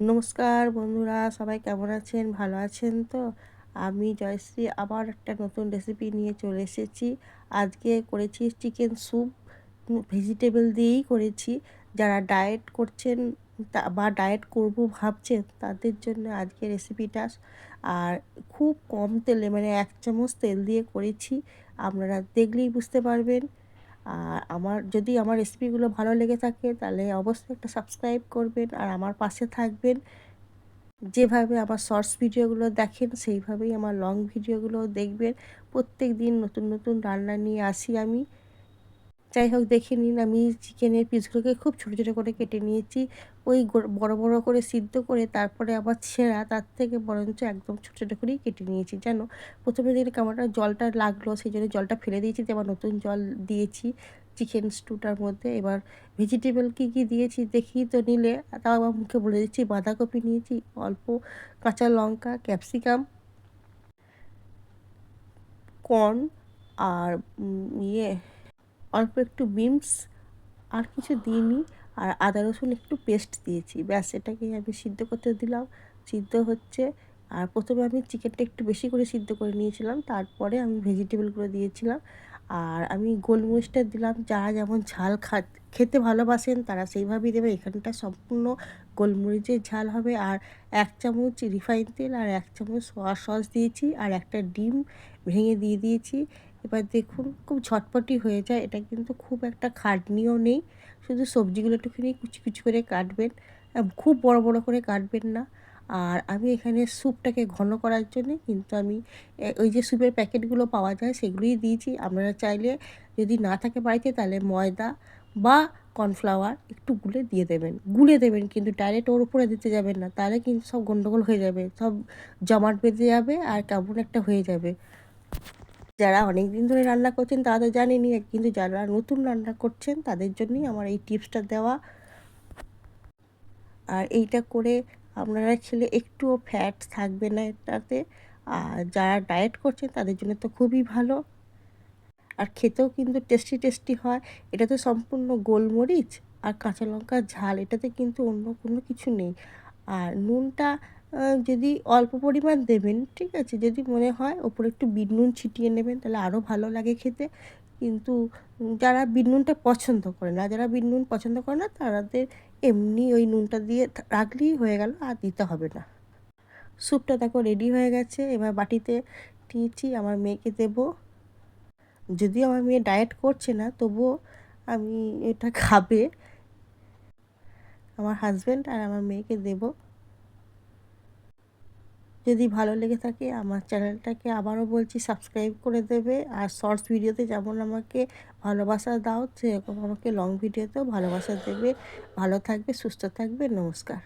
নমস্কার বন্ধুরা, সবাই কেমন আছেন? ভালো আছেন তো? আমি জয়শ্রী আবার একটা নতুন রেসিপি নিয়ে চলে এসেছি। আজকে করেছি চিকেন স্যুপ, ভেজিটেবল দিয়েই করেছি। যারা ডায়েট করছেন বা ডায়েট করব ভাবছেন তাদের জন্য আজকে রেসিপিটা। আর খুব কম তেলে মানে ১ চামচ তেল দিয়ে করেছি। আপনারা দেখলেই বুঝতে পারবেন। আর যদি আমার রেসিপিগুলো ভালো লেগে থাকে তাহলে অবশ্যই একটা সাবস্ক্রাইব করবেন আর আমার পাশে থাকবেন। যেভাবে আমার শর্টস ভিডিওগুলো দেখেন সেইভাবেই আমার লং ভিডিওগুলোও দেখবেন। প্রত্যেকদিন নতুন নতুন রান্না নিয়ে আসি আমি। যাই হোক, দেখে নিন আমি চিকেনের পিসগুলোকে খুব ছোট ছোট করে কেটে নিয়েছি। ওই বড় বড় করে সিদ্ধ করে তারপরে আবার ছেঁড়া, তার থেকে বরঞ্চ একদম ছোট ছোট করেই কেটে নিয়েছি জানো। প্রথমে দেখলে কেমনটা জলটা লাগলো, সেই জন্য জলটা ফেলে দিয়েছি, দিয়ে আবার নতুন জল দিয়েছি চিকেন স্টুটার মধ্যে। এবার ভেজিটেবল কী কী দিয়েছি দেখেই তো নিলে, তাও আমার মুখে বলে দিচ্ছি। বাঁধাকপি নিয়েছি, অল্প কাঁচা লঙ্কা, ক্যাপসিকাম, কর্ন, আর অল্প একটু বিনস, আর কিছু দিইনি। আর আদা রসুন একটু পেস্ট দিয়েছি, ব্যাস এটাকেই আমি সিদ্ধ করতে দিলাম। সিদ্ধ হচ্ছে। আর প্রথমে আমি চিকেনটা একটু বেশি করে সিদ্ধ করে নিয়েছিলাম, তারপরে আমি ভেজিটেবলগুলো দিয়েছিলাম। আর আমি গোলমরিচটা দিলাম, যারা যেমন ঝাল খেতে ভালোবাসেন তারা সেইভাবেই দেবে। এখানটা সম্পূর্ণ গোলমরিচের ঝাল হবে। আর ১ চামচ রিফাইন তেল আর 1 চামচ সোয়া সস দিয়েছি, আর একটা ডিম ভেঙে দিয়ে দিয়েছি। এবার দেখুন, খুব ঝটপটি হয়ে যায়। এটা কিন্তু খুব একটা খাটনিও নেই। শুধু সবজিগুলো একটুখানি কুচি কুচি করে কাটবেন, খুব বড় বড় করে কাটবেন না। আর আমি এখানে স্যুপটাকে ঘন করার জন্যে কিন্তু আমি ওই যে স্যুপের প্যাকেটগুলো পাওয়া যায় সেগুলোই দিয়েছি। আপনারা চাইলে যদি না থাকে বাড়িতে তাহলে ময়দা বা কর্নফ্লাওয়ার একটু গুলে দেবেন, কিন্তু ডাইরেক্ট ওর উপরে দিতে যাবেন না, তাহলে কিন্তু সব গন্ডগোল হয়ে যাবে, সব জমাট বেঁধে যাবে আর কেমন একটা হয়ে যাবে। যারা অনেক দিন ধরে রান্না করছেন তারা তো জানেনই, কিন্তু যারা নতুন রান্না করছেন তাদের জন্যই আমার এই টিপসটা দেওয়া। আর এইটা করে আপনারা খেলে একটুও ফ্যাট থাকবে না এটাতে। আর যারা ডায়েট করছেন তাদের জন্য তো খুবই ভালো। আর খেতেও কিন্তু টেস্টি টেস্টি হয়। এটা তো সম্পূর্ণ গোলমরিচ আর কাঁচা লঙ্কার ঝাল, এটাতে কিন্তু অন্য কোনো কিছু নেই। আর নুনটা যদি অল্প পরিমাণ দেবেন, ঠিক আছে? যদি মনে হয় ওপরে একটু বিট নুন ছিটিয়ে নেবেন, তাহলে আরও ভালো লাগে খেতে। কিন্তু যারা বিট নুনটা পছন্দ করে না, যারা বিট নুন পছন্দ করে না তাদের এমনি ওই নুনটা দিয়ে রাখলেই হয়ে গেল, আর দিতে হবে না। স্যুপটা দেখো রেডি হয়ে গেছে। এবার বাটিতে নিয়েছি, আমার মেয়েকে দেবো। যদিও আমার মেয়ে ডায়েট করছে না, তবুও আমি এটা খাবে। আমার হাজব্যান্ড আর আমার মেয়েকে দেবো। যদি ভালো লেগে থাকে আমার চ্যানেলটাকে আবারও বলছি সাবস্ক্রাইব করে দেবে। আর শর্টস ভিডিওতে যেমন আমাকে ভালোবাসা দাও, সেরকম আমাকে লং ভিডিওতেও ভালোবাসা দেবে। ভালো থাকবে, সুস্থ থাকবে, নমস্কার।